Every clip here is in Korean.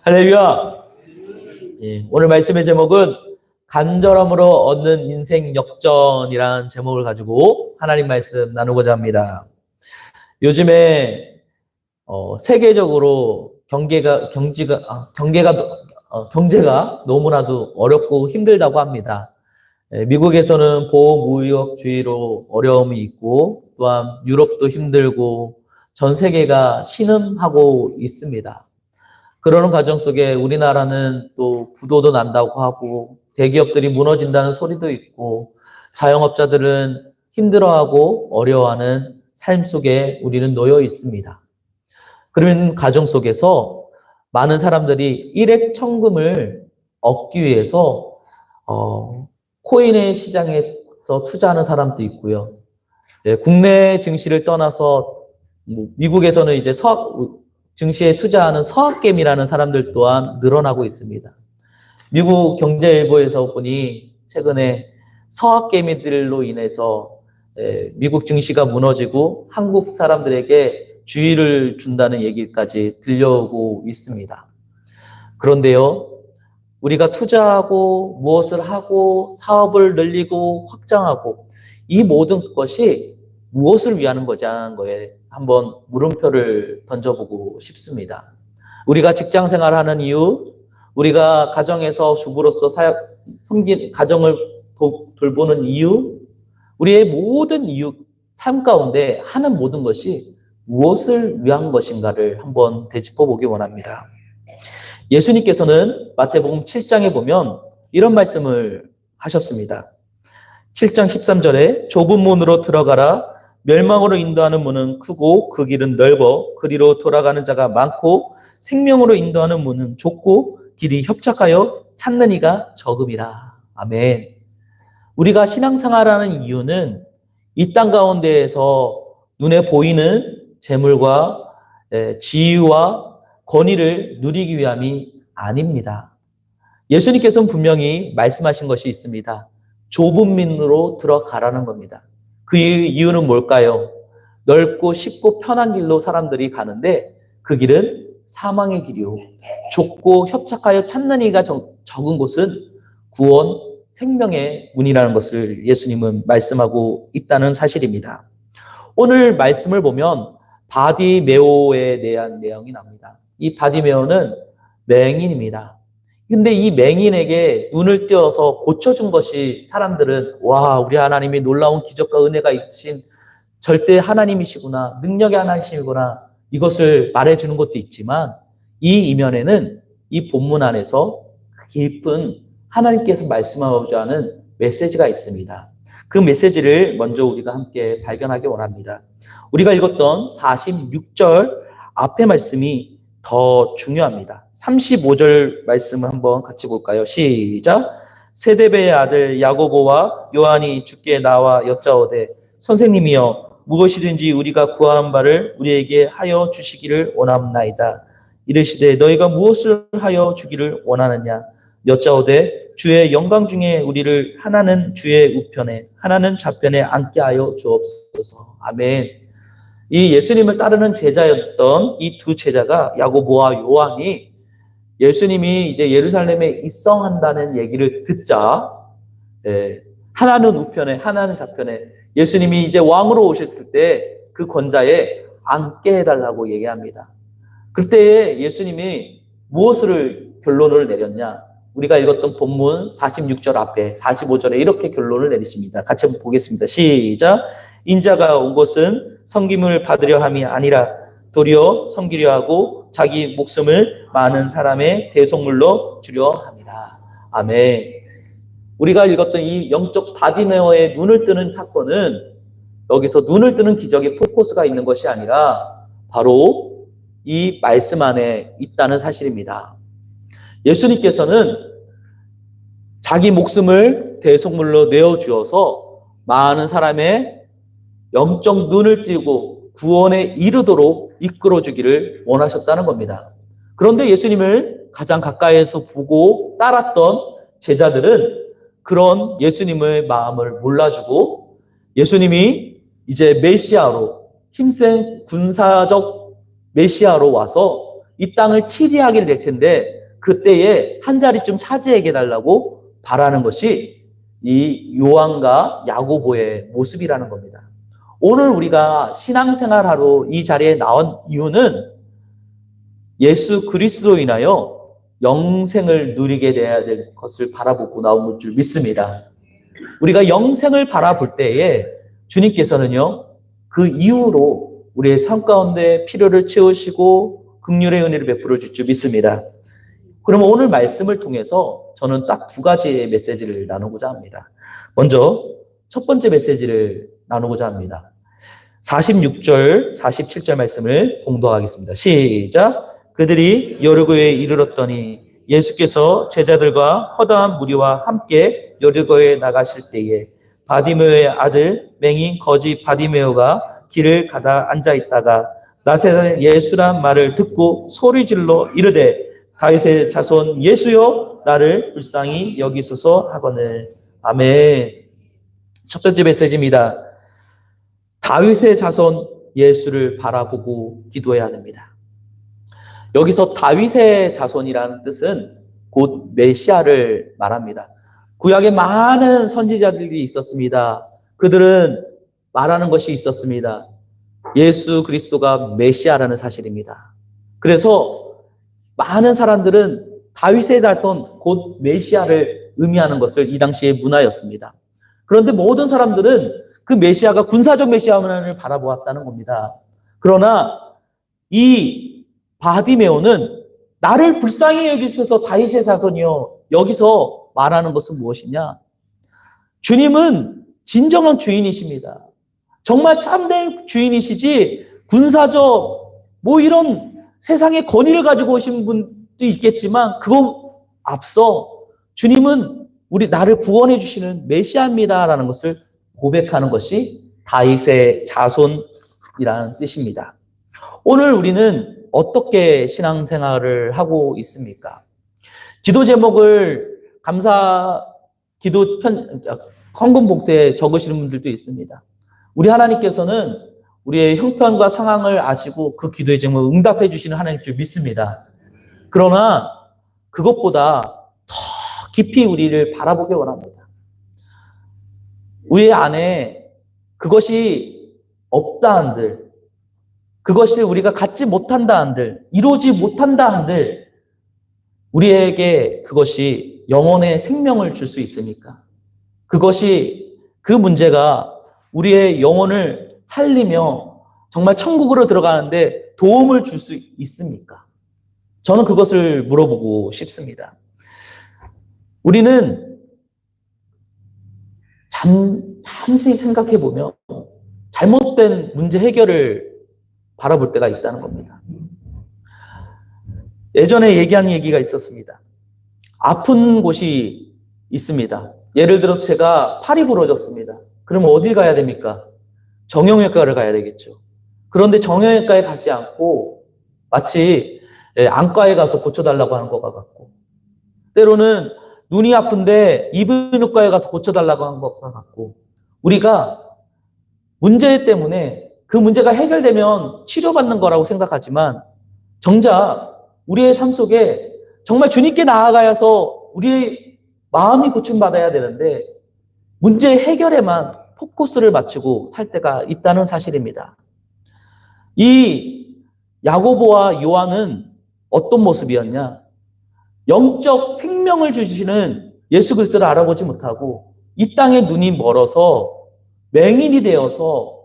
할렐루야. 오늘 말씀의 제목은 간절함으로 얻는 인생 역전이라는 제목을 가지고 하나님 말씀 나누고자 합니다. 요즘에 세계적으로 경제가 너무나도 어렵고 힘들다고 합니다. 미국에서는 보호무역주의로 어려움이 있고, 또한 유럽도 힘들고 전 세계가 신음하고 있습니다. 그러는 과정 속에 우리나라는 또 부도도 난다고 하고, 대기업들이 무너진다는 소리도 있고, 자영업자들은 힘들어하고 어려워하는 삶 속에 우리는 놓여 있습니다. 그런 과정 속에서 많은 사람들이 일액천금을 얻기 위해서 코인의 시장에서 투자하는 사람도 있고요. 국내 증시를 떠나서 미국에서는 이제 증시에 투자하는 서학개미라는 사람들 또한 늘어나고 있습니다. 미국 경제일보에서 보니 최근에 서학개미들로 인해서 미국 증시가 무너지고 한국 사람들에게 주의를 준다는 얘기까지 들려오고 있습니다. 그런데요, 우리가 투자하고 무엇을 하고 사업을 늘리고 확장하고 이 모든 것이 무엇을 위하는 거냐는 거에 한번 물음표를 던져보고 싶습니다. 우리가 직장 생활하는 이유, 우리가 가정에서 주부로서 가정을 돌보는 이유, 우리의 모든 이유, 삶 가운데 하는 모든 것이 무엇을 위한 것인가를 한번 되짚어보기 원합니다. 예수님께서는 마태복음 7장에 보면 이런 말씀을 하셨습니다. 7장 13절에 좁은 문으로 들어가라. 멸망으로 인도하는 문은 크고 그 길은 넓어 그리로 돌아가는 자가 많고 생명으로 인도하는 문은 좁고 길이 협착하여 찾는 이가 적음이라. 아멘. 우리가 신앙생활하는 이유는 이 땅 가운데에서 눈에 보이는 재물과 지위와 권위를 누리기 위함이 아닙니다. 예수님께서는 분명히 말씀하신 것이 있습니다. 좁은 문으로 들어가라는 겁니다. 그 이유는 뭘까요? 넓고 쉽고 편한 길로 사람들이 가는데 그 길은 사망의 길이요. 좁고 협착하여 찾는 이가 적은 곳은 구원, 생명의 문이라는 것을 예수님은 말씀하고 있다는 사실입니다. 오늘 말씀을 보면 바디메오에 대한 내용이 납니다. 이 바디메오는 맹인입니다. 근데 이 맹인에게 눈을 띄어서 고쳐준 것이 사람들은 와, 우리 하나님이 놀라운 기적과 은혜가 있으신 절대 하나님이시구나, 능력의 하나님이시구나, 이것을 말해주는 것도 있지만 이 이면에는 이 본문 안에서 깊은 하나님께서 말씀하고자 하는 메시지가 있습니다. 그 메시지를 먼저 우리가 함께 발견하기 원합니다. 우리가 읽었던 46절 앞의 말씀이 더 중요합니다. 35절 말씀을 한번 같이 볼까요? 시작. 세데베의 아들 야고보와 요한이 주께 나와 여짜오되 선생님이여 무엇이든지 우리가 구한 바를 우리에게 하여 주시기를 원합나이다. 이르시되 너희가 무엇을 하여 주기를 원하느냐? 여짜오되 주의 영광 중에 우리를 하나는 주의 우편에 하나는 좌편에 앉게 하여 주옵소서. 아멘. 이 예수님을 따르는 제자였던 이 두 제자가 야고보와 요한이 예수님이 이제 예루살렘에 입성한다는 얘기를 듣자 하나는 우편에 하나는 좌편에 예수님이 이제 왕으로 오셨을 때 그 권자에 앉게 해달라고 얘기합니다. 그때 예수님이 무엇을 결론을 내렸냐? 우리가 읽었던 본문 46절 앞에 45절에 이렇게 결론을 내리십니다. 같이 한번 보겠습니다. 시작. 인자가 온 것은 섬김을 받으려 함이 아니라 도리어 섬기려 하고 자기 목숨을 많은 사람의 대속물로 주려 함이라. 아멘. 우리가 읽었던 이 영적 바디메오의 눈을 뜨는 사건은 여기서 눈을 뜨는 기적의 포커스가 있는 것이 아니라 바로 이 말씀 안에 있다는 사실입니다. 예수님께서는 자기 목숨을 대속물로 내어주어서 많은 사람의 영적 눈을 띄고 구원에 이르도록 이끌어주기를 원하셨다는 겁니다. 그런데 예수님을 가장 가까이에서 보고 따랐던 제자들은 그런 예수님의 마음을 몰라주고 예수님이 이제 메시아로 힘센 군사적 메시아로 와서 이 땅을 치리하게 될 텐데 그때에 한 자리쯤 차지하게 달라고 바라는 것이 이 요한과 야고보의 모습이라는 겁니다. 오늘 우리가 신앙생활하러 이 자리에 나온 이유는 예수 그리스도로 인하여 영생을 누리게 돼야 될 것을 바라보고 나온 줄 믿습니다. 우리가 영생을 바라볼 때에 주님께서는요, 그 이후로 우리의 삶 가운데 필요를 채우시고 긍휼의 은혜를 베풀어 줄 줄 믿습니다. 그러면 오늘 말씀을 통해서 저는 딱 두 가지의 메시지를 나누고자 합니다. 먼저 첫 번째 메시지를 나누고자 합니다. 46절, 47절 말씀을 봉독하겠습니다. 시작! 그들이 여리고에 이르렀더니 예수께서 제자들과 허다한 무리와 함께 여리고에 나가실 때에 바디메오의 아들 맹인 거지 바디메오가 길을 가다 앉아 있다가 나사렛 예수란 말을 듣고 소리질러 이르되 다윗의 자손 예수여 나를 불쌍히 여기소서 하거늘. 아멘. 첫 번째 메시지입니다. 다윗의 자손 예수를 바라보고 기도해야 됩니다. 여기서 다윗의 자손이라는 뜻은 곧 메시아를 말합니다. 구약에 많은 선지자들이 있었습니다. 그들은 말하는 것이 있었습니다. 예수 그리스도가 메시아라는 사실입니다. 그래서 많은 사람들은 다윗의 자손 곧 메시아를 의미하는 것을 이 당시의 문화였습니다. 그런데 모든 사람들은 그 메시아가 군사적 메시아만을 바라보았다는 겁니다. 그러나 이 바디메오는 나를 불쌍히 여기소서 다윗의 자손이요. 여기서 말하는 것은 무엇이냐? 주님은 진정한 주인이십니다. 정말 참된 주인이시지 군사적 이런 세상의 권위를 가지고 오신 분도 있겠지만 그거 앞서 주님은 나를 구원해 주시는 메시아입니다라는 것을 고백하는 것이 다윗의 자손이라는 뜻입니다. 오늘 우리는 어떻게 신앙생활을 하고 있습니까? 기도 제목을 감사 기도 헌금 봉투에 적으시는 분들도 있습니다. 우리 하나님께서는 우리의 형편과 상황을 아시고 그 기도의 제목을 응답해 주시는 하나님인 줄 믿습니다. 그러나 그것보다 더 깊이 우리를 바라보기 원합니다. 우리 안에 그것이 없다 한들, 그것이 우리가 갖지 못한다 한들, 이루지 못한다 한들 우리에게 그것이 영혼의 생명을 줄 수 있습니까? 그 문제가 우리의 영혼을 살리며 정말 천국으로 들어가는데 도움을 줄 수 있습니까? 저는 그것을 물어보고 싶습니다. 우리는 잠시 생각해 보면 잘못된 문제 해결을 바라볼 때가 있다는 겁니다. 예전에 얘기한 얘기가 있었습니다. 아픈 곳이 있습니다. 예를 들어서 제가 팔이 부러졌습니다. 그러면 어딜 가야 됩니까? 정형외과를 가야 되겠죠. 그런데 정형외과에 가지 않고 마치 안과에 가서 고쳐달라고 하는 것과 같고, 때로는 눈이 아픈데 이비인후과에 가서 고쳐달라고 하는 것과 같고, 우리가 문제 때문에 그 문제가 해결되면 치료받는 거라고 생각하지만 정작 우리의 삶 속에 정말 주님께 나아가서 우리의 마음이 고침받아야 되는데 문제 해결에만 포커스를 맞추고 살 때가 있다는 사실입니다. 이 야고보와 요한은 어떤 모습이었냐? 영적 생명을 주시는 예수 그리스도를 알아보지 못하고 이 땅에 눈이 멀어서 맹인이 되어서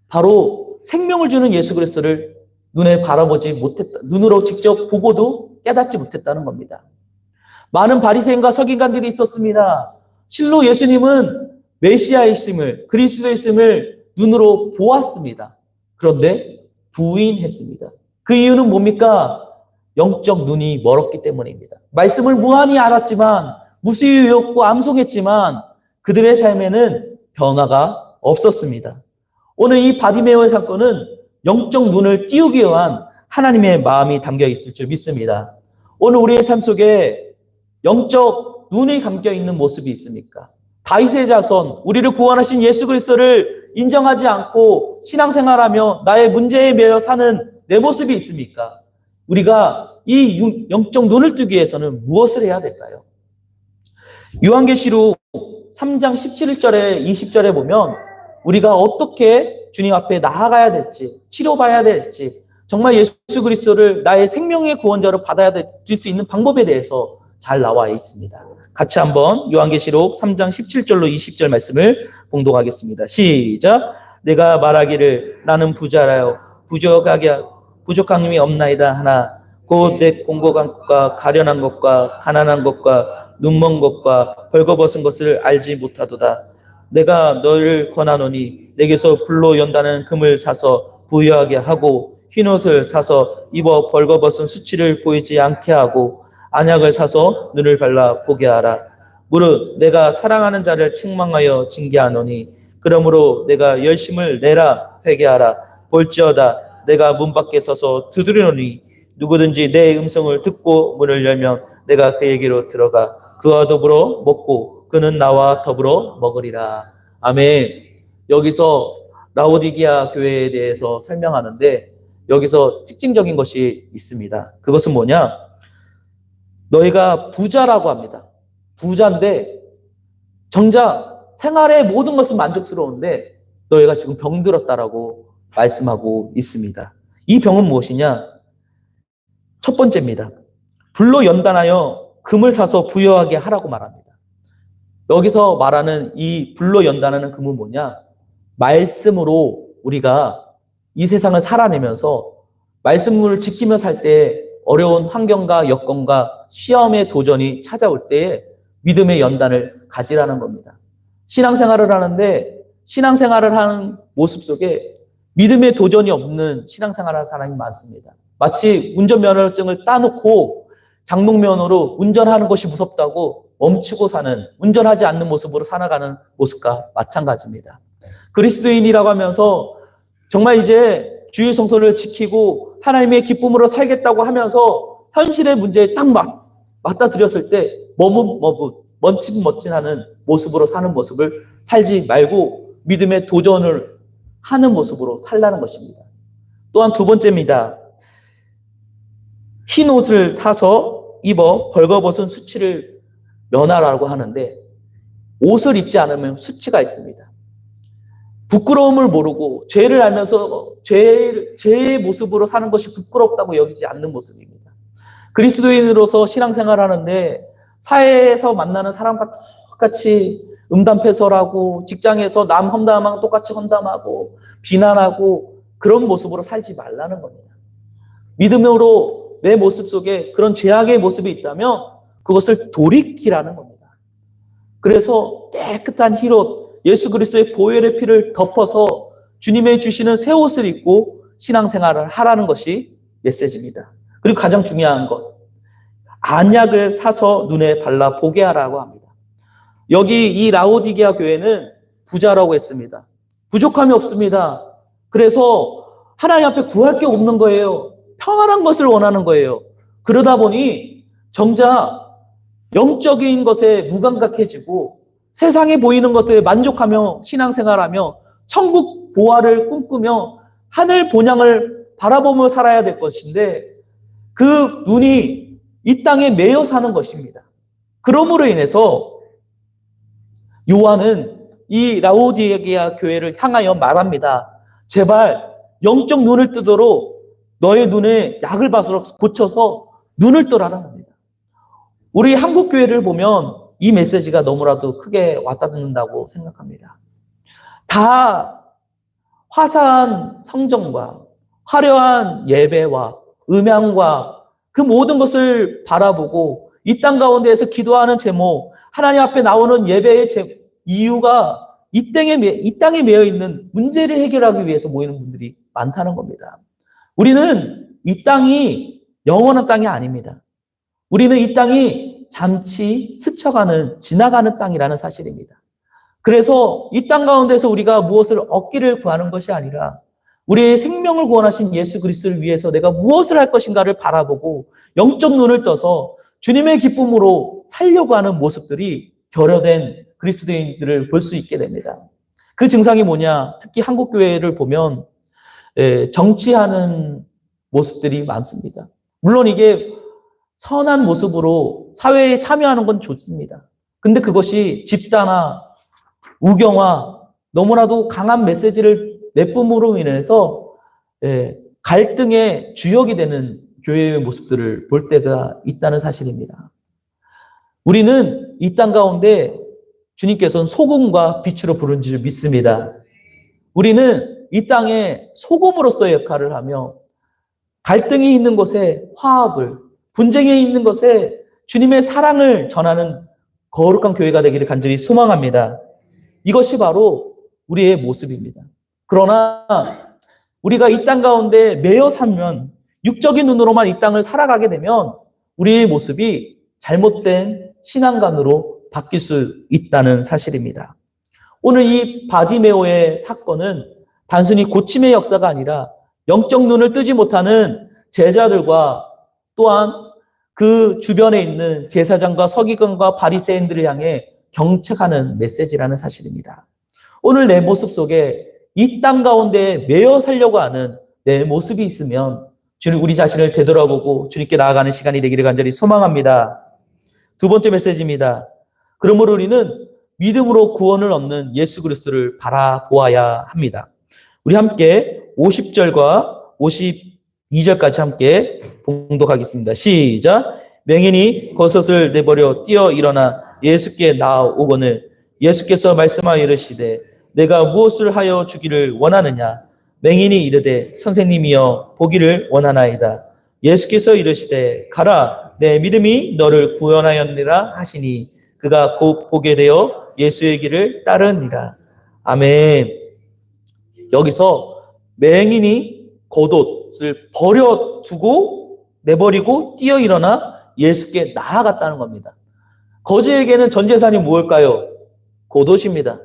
바로 생명을 주는 예수 그리스도를 눈에 바라보지 못했다. 눈으로 직접 보고도 깨닫지 못했다는 겁니다. 많은 바리새인과 서기관들이 있었습니다. 실로 예수님은 메시아이심을, 그리스도이심을 눈으로 보았습니다. 그런데 부인했습니다. 그 이유는 뭡니까? 영적 눈이 멀었기 때문입니다. 말씀을 무한히 알았지만, 무수유였고 암송했지만 그들의 삶에는 변화가 없었습니다. 오늘 이 바디메오의 사건은 영적 눈을 띄우기 위한 하나님의 마음이 담겨 있을 줄 믿습니다. 오늘 우리의 삶 속에 영적 눈이 감겨 있는 모습이 있습니까? 다윗의 자손, 우리를 구원하신 예수 그리스도를 인정하지 않고 신앙생활하며 나의 문제에 매여 사는 내 모습이 있습니까? 우리가 이 영적 눈을 뜨기 위해서는 무엇을 해야 될까요? 요한계시록 3장 17절에 20절에 보면 우리가 어떻게 주님 앞에 나아가야 될지, 치료받아야 될지, 정말 예수 그리스도를 나의 생명의 구원자로 받아들일 수 있는 방법에 대해서 잘 나와 있습니다. 같이 한번 요한계시록 3장 17절로 20절 말씀을 봉독하겠습니다. 시작. 내가 말하기를 나는 부자라요 부족함이 없나이다 하나 곧 내 공고한 것과 가련한 것과 가난한 것과 눈먼 것과 벌거벗은 것을 알지 못하도다. 내가 너를 권하노니 내게서 불로 연다는 금을 사서 부유하게 하고 흰옷을 사서 입어 벌거벗은 수치를 보이지 않게 하고 안약을 사서 눈을 발라 보게 하라. 무릇 내가 사랑하는 자를 책망하여 징계하노니 그러므로 내가 열심을 내라 회개하라. 볼지어다 내가 문 밖에 서서 두드리노니 누구든지 내 음성을 듣고 문을 열면 내가 그에게로 들어가 그와 더불어 먹고 그는 나와 더불어 먹으리라. 아멘. 여기서 라오디게아 교회에 대해서 설명하는데 여기서 특징적인 것이 있습니다. 그것은 뭐냐? 너희가 부자라고 합니다. 부자인데 정작 생활의 모든 것은 만족스러운데 너희가 지금 병들었다라고 말씀하고 있습니다. 이 병은 무엇이냐? 첫 번째입니다. 불로 연단하여 금을 사서 부여하게 하라고 말합니다. 여기서 말하는 이 불로 연단하는 금은 뭐냐? 말씀으로 우리가 이 세상을 살아내면서 말씀을 지키며 살 때 어려운 환경과 여건과 시험의 도전이 찾아올 때에 믿음의 연단을 가지라는 겁니다. 신앙생활을 하는데 신앙생활을 하는 모습 속에 믿음의 도전이 없는 신앙생활을 하는 사람이 많습니다. 마치 운전면허증을 따놓고 장롱면허로 운전하는 것이 무섭다고 멈추고 사는, 운전하지 않는 모습으로 살아가는 모습과 마찬가지입니다. 그리스도인이라고 하면서 정말 이제 주일 성소를 지키고 하나님의 기쁨으로 살겠다고 하면서 현실의 문제에 딱 맞닥뜨렸을 때 멋진하는 모습으로 사는 모습을 살지 말고 믿음의 도전을 하는 모습으로 살라는 것입니다. 또한 두 번째입니다. 흰 옷을 사서 입어 벌거벗은 수치를 면하라고 하는데 옷을 입지 않으면 수치가 있습니다. 부끄러움을 모르고 죄를 알면서 죄의 모습으로 사는 것이 부끄럽다고 여기지 않는 모습입니다. 그리스도인으로서 신앙생활하는데 사회에서 만나는 사람과 똑같이 음담패설하고 직장에서 남 험담하고 똑같이 험담하고 비난하고 그런 모습으로 살지 말라는 겁니다. 믿음으로 내 모습 속에 그런 죄악의 모습이 있다면 그것을 돌이키라는 겁니다. 그래서 깨끗한 흰옷 예수 그리스도의 보혈의 피를 덮어서 주님의 주시는 새 옷을 입고 신앙생활을 하라는 것이 메시지입니다. 그리고 가장 중요한 것, 안약을 사서 눈에 발라 보게 하라고 합니다. 여기 이 라오디게아 교회는 부자라고 했습니다. 부족함이 없습니다. 그래서 하나님 앞에 구할 게 없는 거예요. 평안한 것을 원하는 거예요. 그러다 보니 정작 영적인 것에 무감각해지고 세상에 보이는 것들에 만족하며 신앙생활하며 천국 보화를 꿈꾸며 하늘 본향을 바라보며 살아야 될 것인데 그 눈이 이 땅에 매여 사는 것입니다. 그러므로 인해서 요한은 이 라오디게아 교회를 향하여 말합니다. 제발 영적 눈을 뜨도록 너의 눈에 약을 바르러 고쳐서 눈을 뜨라는 겁니다. 우리 한국 교회를 보면 이 메시지가 너무나도 크게 와닿는다고 생각합니다. 다 화사한 성전과 화려한 예배와 음향과 그 모든 것을 바라보고 이 땅 가운데에서 기도하는 제목, 하나님 앞에 나오는 예배의 이유가 이 땅에 매여 있는 문제를 해결하기 위해서 모이는 분들이 많다는 겁니다. 우리는 이 땅이 영원한 땅이 아닙니다. 우리는 이 땅이 잠시 스쳐가는 지나가는 땅이라는 사실입니다. 그래서 이 땅 가운데서 우리가 무엇을 얻기를 구하는 것이 아니라 우리의 생명을 구원하신 예수 그리스도를 위해서 내가 무엇을 할 것인가를 바라보고 영적 눈을 떠서 주님의 기쁨으로 살려고 하는 모습들이 결여된 그리스도인들을 볼 수 있게 됩니다. 그 증상이 뭐냐? 특히 한국 교회를 보면 정치하는 모습들이 많습니다. 물론 이게 선한 모습으로 사회에 참여하는 건 좋습니다. 근데 그것이 집단화, 우경화, 너무나도 강한 메시지를 내뿜으로 인해서 갈등의 주역이 되는 교회의 모습들을 볼 때가 있다는 사실입니다. 우리는 이 땅 가운데 주님께서는 소금과 빛으로 부른 줄 믿습니다. 우리는 이 땅에 소금으로서의 역할을 하며 갈등이 있는 곳에 화합을, 분쟁이 있는 곳에 주님의 사랑을 전하는 거룩한 교회가 되기를 간절히 소망합니다. 이것이 바로 우리의 모습입니다. 그러나 우리가 이 땅 가운데 매여 살면, 육적인 눈으로만 이 땅을 살아가게 되면 우리의 모습이 잘못된 신앙관으로 바뀔 수 있다는 사실입니다. 오늘 이 바디메오의 사건은 단순히 고침의 역사가 아니라 영적 눈을 뜨지 못하는 제자들과 또한 그 주변에 있는 제사장과 서기관과 바리새인들을 향해 경책하는 메시지라는 사실입니다. 오늘 내 모습 속에 이 땅 가운데 매여 살려고 하는 내 모습이 있으면 주님, 우리 자신을 되돌아보고 주님께 나아가는 시간이 되기를 간절히 소망합니다. 두 번째 메시지입니다. 그러므로 우리는 믿음으로 구원을 얻는 예수 그리스도를 바라보아야 합니다. 우리 함께 50절과 52절까지 함께 봉독하겠습니다. 시작. 맹인이 겉옷을 내버려 뛰어 일어나 예수께 나아오거늘 예수께서 말씀하여 이르시되 내가 무엇을 하여 주기를 원하느냐. 맹인이 이르되 선생님이여 보기를 원하나이다. 예수께서 이르시되 가라 내 믿음이 너를 구원하였느라 하시니 그가 곧 보게 되어 예수의 길을 따르니라. 아멘. 여기서 맹인이 겉옷을 버려두고 내버리고 뛰어 일어나 예수께 나아갔다는 겁니다. 거지에게는 전 재산이 무엇일까요? 겉옷입니다.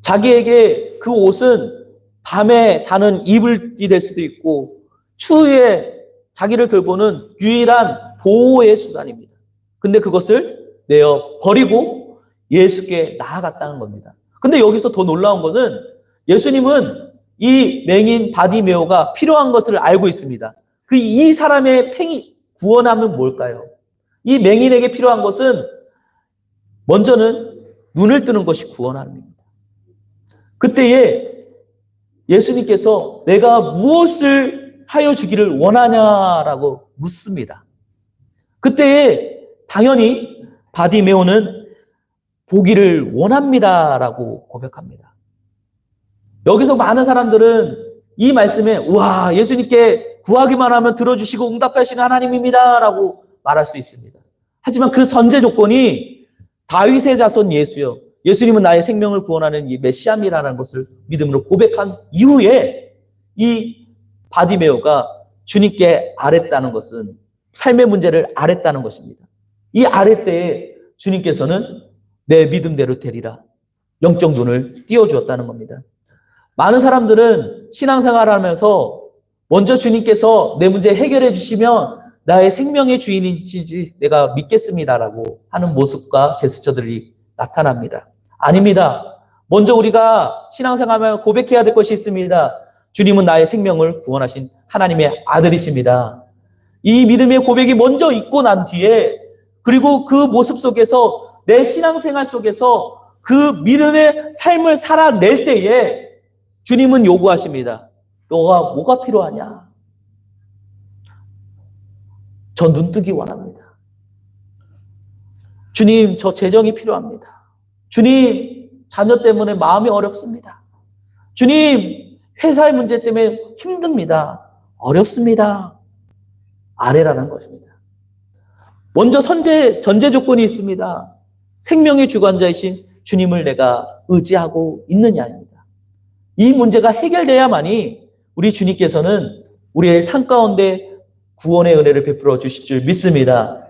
자기에게 그 옷은 밤에 자는 이불이 될 수도 있고 추위에 자기를 돌보는 유일한 보호의 수단입니다. 근데 그것을 내어 버리고 예수께 나아갔다는 겁니다. 근데 여기서 더 놀라운 것은 예수님은 이 맹인 바디메오가 필요한 것을 알고 있습니다. 이 사람의 구원함은 뭘까요? 이 맹인에게 필요한 것은 먼저는 눈을 뜨는 것이 구원함입니다. 그때에 예수님께서 내가 무엇을 하여 주기를 원하냐라고 묻습니다. 그때에 당연히 바디메오는 보기를 원합니다라고 고백합니다. 여기서 많은 사람들은 이 말씀에 우와 예수님께 구하기만 하면 들어주시고 응답하시는 하나님입니다라고 말할 수 있습니다. 하지만 그 전제 조건이 다윗의 자손 예수요. 예수님은 나의 생명을 구원하는 이 메시아입니다라는 것을 믿음으로 고백한 이후에 이 바디메오가 주님께 아랬다는 것은 삶의 문제를 아랬다는 것입니다. 이 아랫 때에 주님께서는 내 믿음대로 되리라 영적 눈을 띄워주었다는 겁니다. 많은 사람들은 신앙생활을 하면서 먼저 주님께서 내 문제 해결해 주시면 나의 생명의 주인이시지 내가 믿겠습니다라고 하는 모습과 제스처들이 나타납니다. 아닙니다. 먼저 우리가 신앙생활하면 고백해야 될 것이 있습니다. 주님은 나의 생명을 구원하신 하나님의 아들이십니다. 이 믿음의 고백이 먼저 있고 난 뒤에 그리고 그 모습 속에서 내 신앙생활 속에서 그 믿음의 삶을 살아낼 때에 주님은 요구하십니다. 너가 뭐가 필요하냐? 저 눈뜨기 원합니다. 주님, 저 재정이 필요합니다. 주님, 자녀 때문에 마음이 어렵습니다. 주님, 회사의 문제 때문에 힘듭니다. 어렵습니다. 아래라는 것입니다. 먼저 전제 조건이 있습니다. 생명의 주관자이신 주님을 내가 의지하고 있느냐입니다. 이 문제가 해결돼야만이 우리 주님께서는 우리의 삶 가운데 구원의 은혜를 베풀어 주실 줄 믿습니다.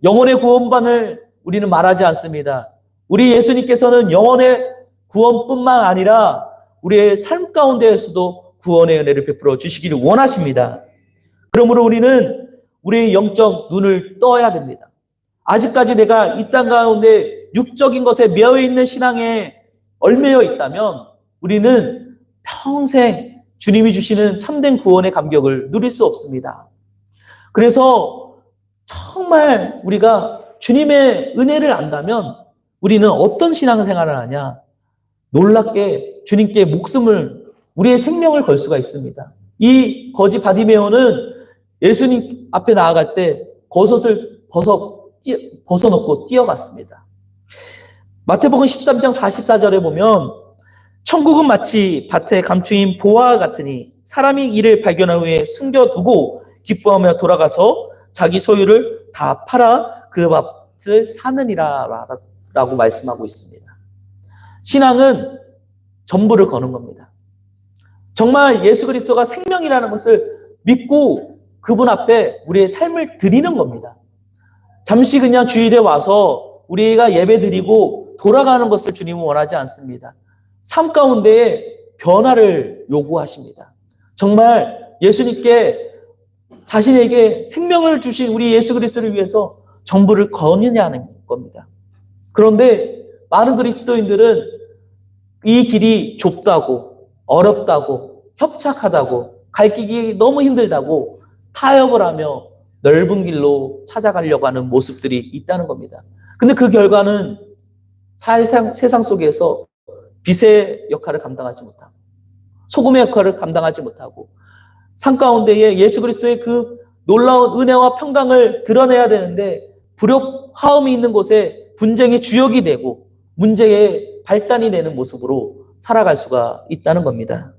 영혼의 구원만을 우리는 말하지 않습니다. 우리 예수님께서는 영혼의 구원뿐만 아니라 우리의 삶 가운데에서도 구원의 은혜를 베풀어 주시기를 원하십니다. 그러므로 우리는 우리의 영적 눈을 떠야 됩니다. 아직까지 내가 이 땅 가운데 육적인 것에 매여 있는 신앙에 얽매여 있다면 우리는 평생 주님이 주시는 참된 구원의 감격을 누릴 수 없습니다. 그래서 정말 우리가 주님의 은혜를 안다면 우리는 어떤 신앙생활을 하냐? 놀랍게 주님께 목숨을, 우리의 생명을 걸 수가 있습니다. 이 거지 바디메오는 예수님 앞에 나아갈 때 겉옷을 벗어놓고 뛰어갔습니다. 마태복음 13장 44절에 보면 천국은 마치 밭에 감추인 보화 같으니 사람이 이를 발견한 후에 숨겨두고 기뻐하며 돌아가서 자기 소유를 다 팔아 그 밭을 사느니라 라고 말씀하고 있습니다. 신앙은 전부를 거는 겁니다. 정말 예수 그리스도가 생명이라는 것을 믿고 그분 앞에 우리의 삶을 드리는 겁니다. 잠시 그냥 주일에 와서 우리가 예배 드리고 돌아가는 것을 주님은 원하지 않습니다. 삶 가운데에 변화를 요구하십니다. 정말 예수님께 자신에게 생명을 주신 우리 예수 그리스도를 위해서 전부를 거느냐는 겁니다. 그런데 많은 그리스도인들은 이 길이 좁다고, 어렵다고, 협착하다고, 갈 길이 너무 힘들다고 타협을 하며 넓은 길로 찾아가려고 하는 모습들이 있다는 겁니다. 근데 그 결과는 세상 속에서 빛의 역할을 감당하지 못하고, 소금의 역할을 감당하지 못하고, 삶 가운데에 예수 그리스도의 그 놀라운 은혜와 평강을 드러내야 되는데 불협화음이 있는 곳에 분쟁의 주역이 되고 문제의 발단이 되는 모습으로 살아갈 수가 있다는 겁니다.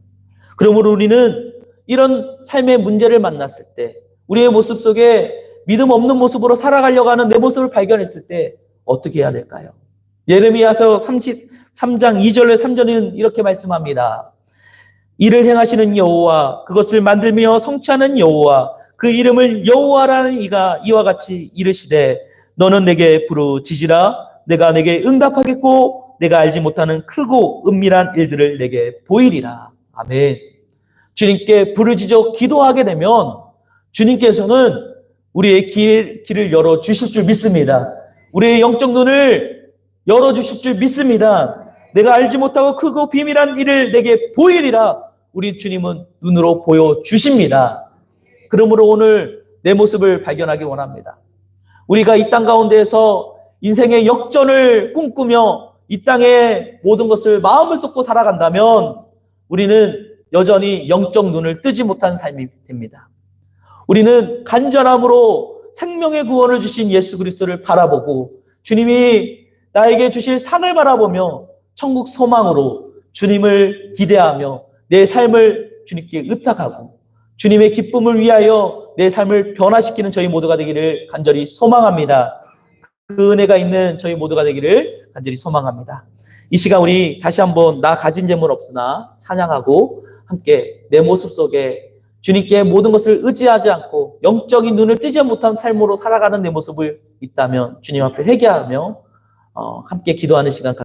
그러므로 우리는 이런 삶의 문제를 만났을 때, 우리의 모습 속에 믿음 없는 모습으로 살아가려고 하는 내 모습을 발견했을 때 어떻게 해야 될까요? 예레미야서 33장 2절에 3절은 이렇게 말씀합니다. 이를 행하시는 여호와, 그것을 만들며 성취하는 여호와, 그 이름을 여호와라는 이가 이와 같이 이르시되 너는 내게 부르짖으라. 내가 내게 응답하겠고 내가 알지 못하는 크고 은밀한 일들을 내게 보이리라. 아멘. 주님께 부르짖어 기도하게 되면 주님께서는 우리의 길을 열어주실 줄 믿습니다. 우리의 영적 눈을 열어주실 줄 믿습니다. 내가 알지 못하고 크고 비밀한 일을 내게 보이리라. 우리 주님은 눈으로 보여주십니다. 그러므로 오늘 내 모습을 발견하기 원합니다. 우리가 이 땅 가운데에서 인생의 역전을 꿈꾸며 이 땅의 모든 것을 마음을 쏟고 살아간다면 우리는 여전히 영적 눈을 뜨지 못한 삶이 됩니다. 우리는 간절함으로 생명의 구원을 주신 예수 그리스도를 바라보고 주님이 나에게 주실 상을 바라보며 천국 소망으로 주님을 기대하며 내 삶을 주님께 의탁하고 주님의 기쁨을 위하여 내 삶을 변화시키는 저희 모두가 되기를 간절히 소망합니다. 그 은혜가 있는 저희 모두가 되기를 간절히 소망합니다. 이 시간 우리 다시 한번 나 가진 재물 없으나 찬양하고 함께 내 모습 속에 주님께 모든 것을 의지하지 않고 영적인 눈을 뜨지 못한 삶으로 살아가는 내 모습을 있다면 주님 앞에 회개하며 함께 기도하는 시간